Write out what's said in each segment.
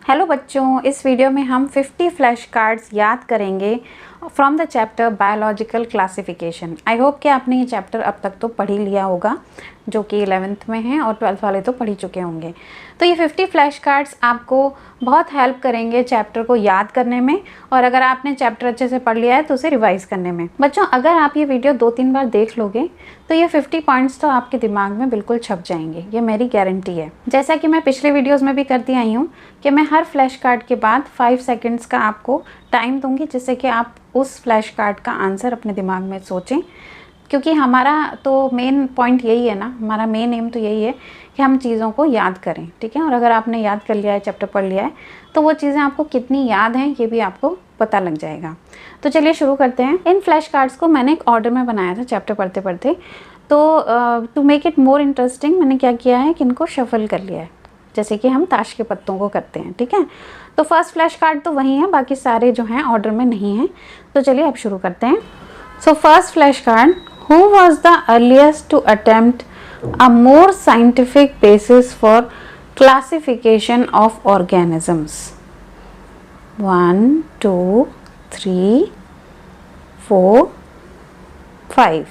Hello बच्चों, इस video में हम 50 फ्लैश कार्ड्स याद करेंगे from the chapter biological classification. I hope कि आपने ये चैप्टर अब तक तो पढ़ ही लिया होगा, जो कि 11th में है और 12th वाले तो पढ़ ही चुके होंगे। तो ये 50 फ्लैश कार्ड्स आपको बहुत हेल्प करेंगे चैप्टर को याद करने में, और अगर आपने चैप्टर अच्छे से पढ़ लिया है तो उसे रिवाइज करने में। बच्चों, अगर आप ये वीडियो 2-3 बार देख लोगे तो ये 50 पॉइंट्स तो आपके दिमाग में बिल्कुल छप जाएंगे, ये मेरी गारंटी है। जैसा कि मैं पिछले वीडियोस में भी करती आई हूँ कि मैं हर फ्लैश कार्ड के बाद 5 सेकंड्स का आपको टाइम दूंगी, जिससे कि आप उस फ्लैश कार्ड का आंसर अपने दिमाग में सोचें, क्योंकि हमारा तो मेन पॉइंट यही है ना, हमारा मेन एम तो यही है कि हम चीज़ों को याद करें, ठीक है। और अगर आपने याद कर लिया है, चैप्टर पढ़ लिया है, तो वो चीज़ें आपको कितनी याद हैं ये भी आपको पता लग जाएगा। तो चलिए शुरू करते हैं। इन फ्लैश कार्ड्स को मैंने एक ऑर्डर में बनाया था चैप्टर पढ़ते पढ़ते, तो to make it more interesting मैंने क्या किया है कि इनको शफल कर लिया है, जैसे कि हम ताश के पत्तों को करते हैं, ठीक है। तो फर्स्ट फ्लैश कार्ड तो वही है, बाकी सारे जो हैं ऑर्डर में नहीं हैं। तो चलिए अब शुरू करते हैं। So first flash card, who was the earliest to attempt a more scientific basis for classification of organisms? 1 2 3 4 5।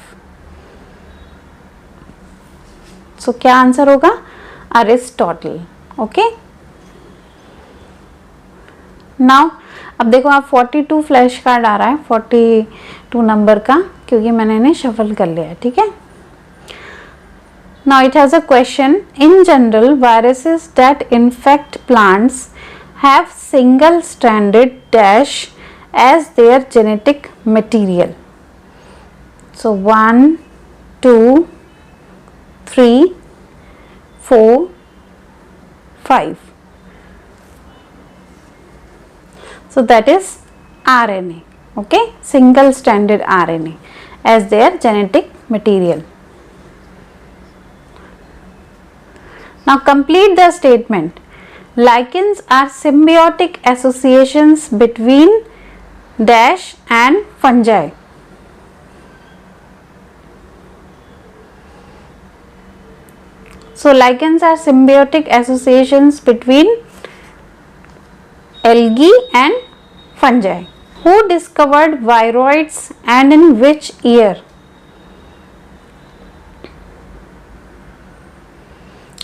So क्या आंसर होगा? अरिस्टोटल। ओके, नाउ अब देखो आप 42 फ्लैश कार्ड आ रहा है, 42 नंबर का, क्योंकि मैंने इन्हें शफल कर लिया है, ठीक है। Now it has a question, in general viruses that infect plants have single stranded dash as their genetic material. So 1 2 3 4 5. So that is RNA, okay, single stranded RNA as their genetic material. Now complete the statement. Lichens are symbiotic associations between dash and fungi. So lichens are symbiotic associations between algae and fungi. Who discovered viroids and in which year?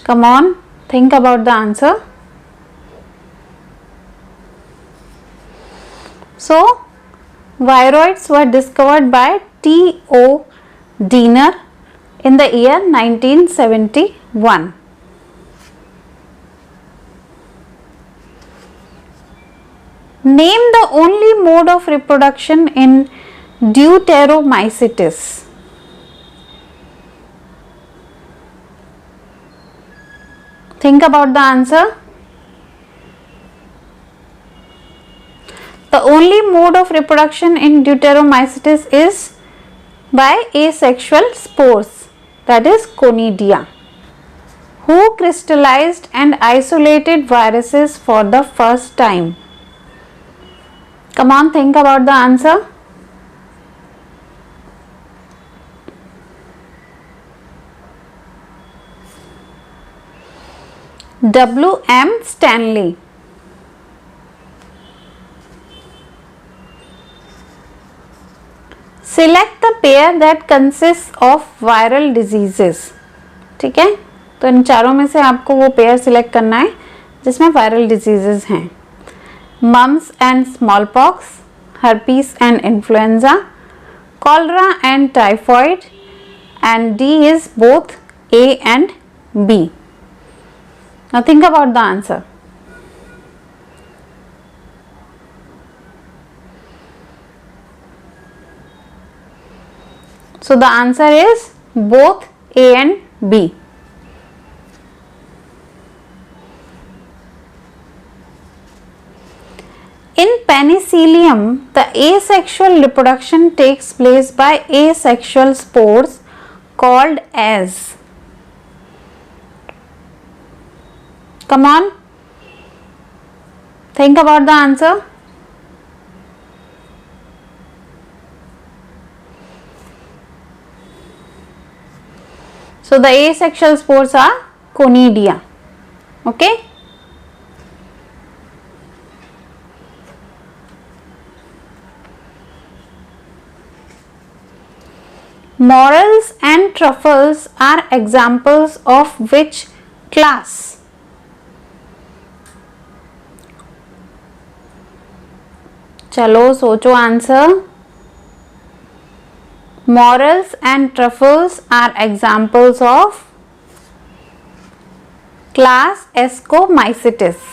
Come on, think about the answer. So viroids were discovered by T.O. Diener in the year 1971. Name the only mode of reproduction in Deuteromycetes. Think about the answer. The only mode of reproduction in Deuteromycetes is by asexual spores, that is conidia. Who crystallized and isolated viruses for the first time? Come on, think about the answer. W.M. Stanley. Select the pair that consists of viral diseases. ठीक है, तो इन चारों में से आपको वो pair select करना है जिसमें वायरल डिजीजेस हैं। Mumps and smallpox, herpes and influenza, cholera and typhoid, and D is both A and B. Now think about the answer. So the answer is both A and B. In Penicillium, the asexual reproduction takes place by asexual spores called as. Come on, think about the answer. So the asexual spores are conidia. Okay. Morels and truffles are examples of which class? चलो सोचो answer. Morels and truffles are examples of class Ascomycetes.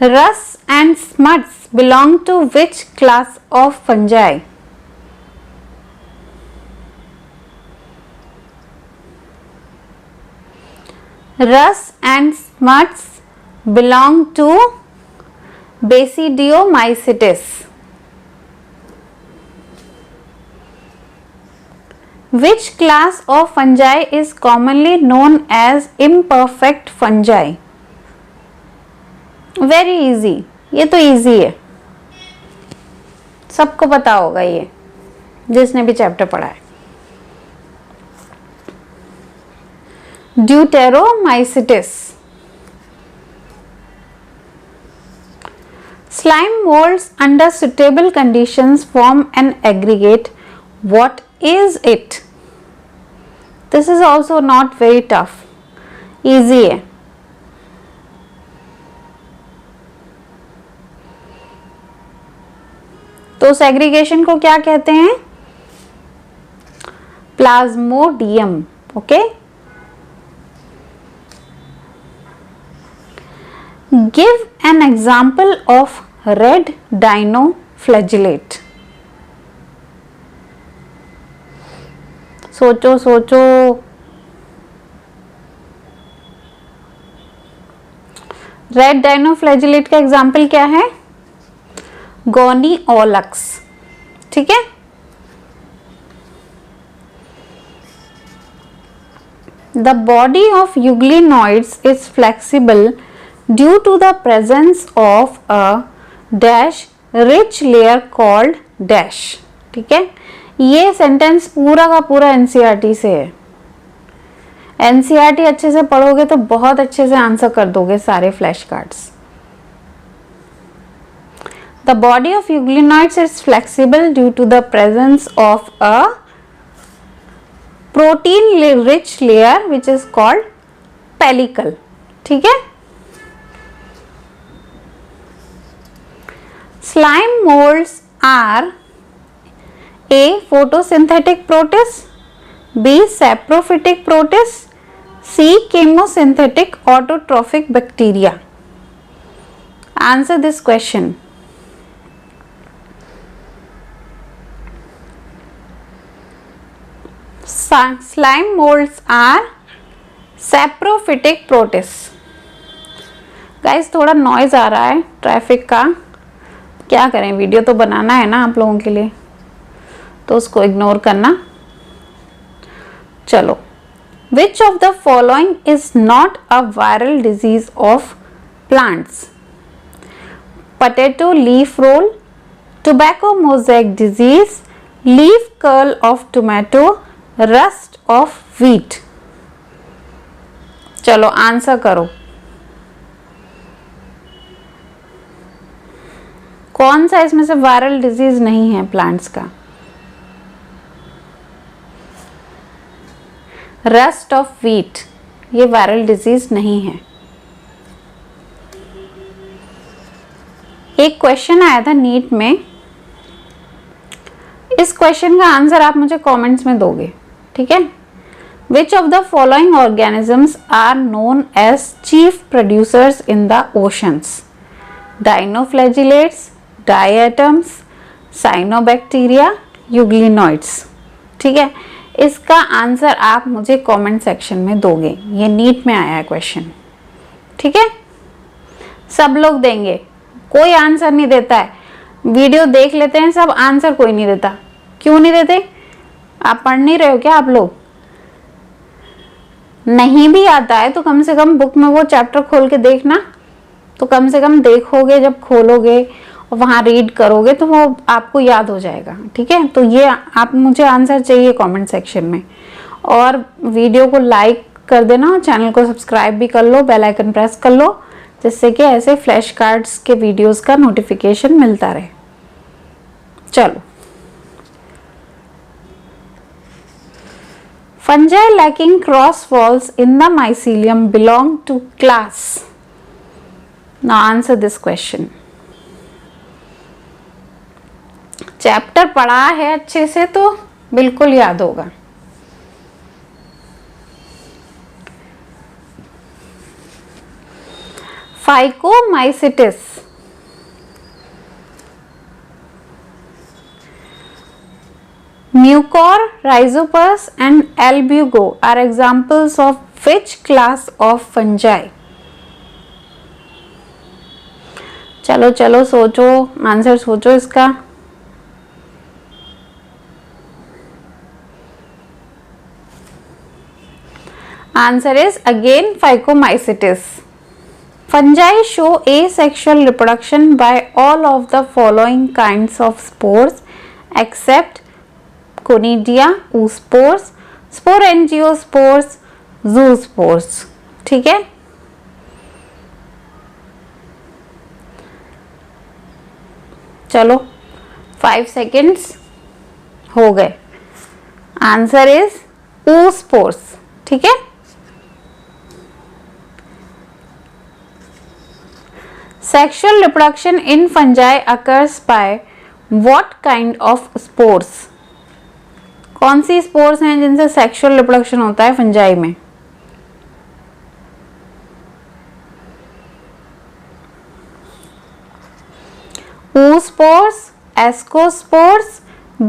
Rust and smuts belong to which class of fungi? Rust and smuts belong to Basidiomycetes. Which class of fungi is commonly known as imperfect fungi? Very easy, ये तो easy है, सबको पता होगा ये जिसने भी chapter पढ़ा है। Deuteromycetes. Slime molds under suitable conditions form an aggregate. What is it? This is also not very tough, easy है। तो उस एग्रीगेशन को क्या कहते हैं? Plasmodium. Okay, give an example of red dinoflagellate. सोचो सोचो। रेड डाइनोफ्लैजिलेट का एग्जाम्पल क्या है? गोनिओलक्स। ठीक है, the body of euglenoids is flexible due to the presence of a dash rich layer called dash. ठीक है, ये सेंटेंस पूरा का पूरा एनसीईआरटी से है। एनसीईआरटी अच्छे से पढ़ोगे तो बहुत अच्छे से आंसर कर दोगे सारे flash cards. The body of euglenoids is flexible due to the presence of a protein-rich layer which is called pellicle. ठीक है? Slime molds are A. Photosynthetic protist, B. Saprophytic protist, C. Chemosynthetic autotrophic bacteria. Answer this question. Slime molds are saprophytic protists. Guys थोड़ा noise आ रहा है traffic का, क्या करें, video तो बनाना है ना आप लोगों के लिए, तो उसको इग्नोर करना। चलो, which of the following is not a viral disease of plants? Potato leaf roll, tobacco mosaic disease, leaf curl of tomato, rust of wheat. चलो आंसर करो, कौन सा इसमें से वायरल डिजीज नहीं है प्लांट्स का? रस्ट ऑफ व्हीट, ये वायरल डिजीज नहीं है। एक क्वेश्चन आया था नीट में, इस क्वेश्चन का आंसर आप मुझे कमेंट्स में दोगे। ठीक है, which of the following organisms are known as chief producers in the oceans? Dinoflagellates, diatoms, cyanobacteria, euglenoids. ठीक है, इसका आंसर आप मुझे कमेंट सेक्शन में दोगे, ये नीट में आया है क्वेश्चन। ठीक है, सब लोग देंगे, कोई आंसर नहीं देता है। वीडियो देख लेते हैं सब, आंसर कोई नहीं देता। क्यों नहीं देते? आप पढ़ नहीं रहे हो क्या? आप लोग नहीं भी आता है तो कम से कम बुक में वो चैप्टर खोल के देखना, तो कम से कम देखोगे, जब खोलोगे और वहां रीड करोगे तो वो आपको याद हो जाएगा। ठीक है, तो ये आप मुझे आंसर चाहिए कमेंट सेक्शन में, और वीडियो को लाइक कर देना, चैनल को सब्सक्राइब भी कर लो, बेल आइकन प्रेस कर लो, जिससे कि ऐसे फ्लैश कार्ड्स के वीडियोस का नोटिफिकेशन मिलता रहे। चलो, fungi lacking cross walls in the mycelium belong to class. Now answer this question. Chapter पढ़ा है अच्छे से तो बिल्कुल याद होगा. Phycomycetes. Mucor, Rhizopus and Albugo are examples of which class of fungi? चलो चलो सोचो, आंसर सोचो इसका. Answer is again Phycomycetes. Fungi show asexual reproduction by all of the following kinds of spores except Conidia, oospores, sporangiosspores, zoospores. ठीक है. चलो 5 seconds हो गए. Answer is oospores. ठीक है. Sexual reproduction in fungi occurs by what kind of spores? कौन सी spores हैं जिनसे सेक्सुअल रिप्रोडक्शन होता है फंजाई में? oospores, ascospores,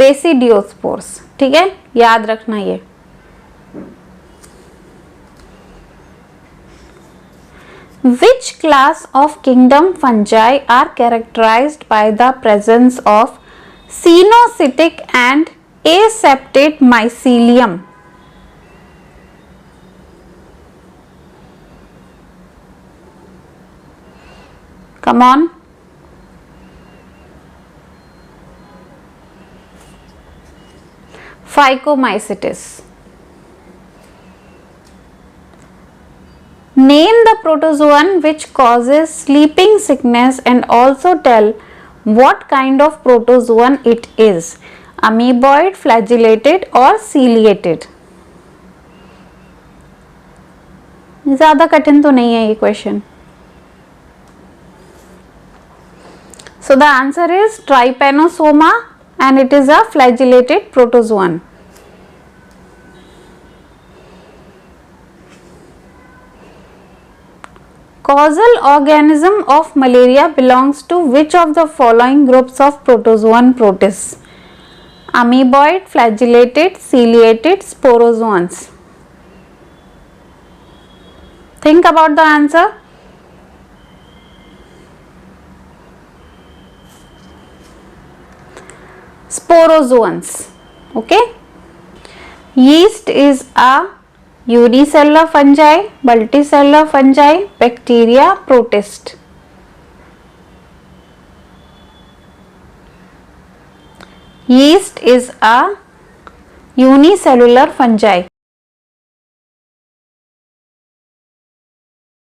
basidiospores. ठीक है, याद रखना ये. Which class of kingdom fungi are characterized by the presence of cenocytic and aseptate mycelium? Come on. Phycomycetes. Name the protozoan which causes sleeping sickness and also tell what kind of protozoan it is. Amoeboid, flagellated or ciliated. ज़्यादा कठिन तो नहीं है ये question. So the answer is Trypanosoma and it is a flagellated protozoan. Causal organism of malaria belongs to which of the following groups of protozoan protists? Amoeboid, flagellated, ciliated, sporozoans. Think about the answer. Sporozoans. Okay. Yeast is a unicellular fungi, multicellular fungi, bacteria, protist. Yeast is a unicellular fungi.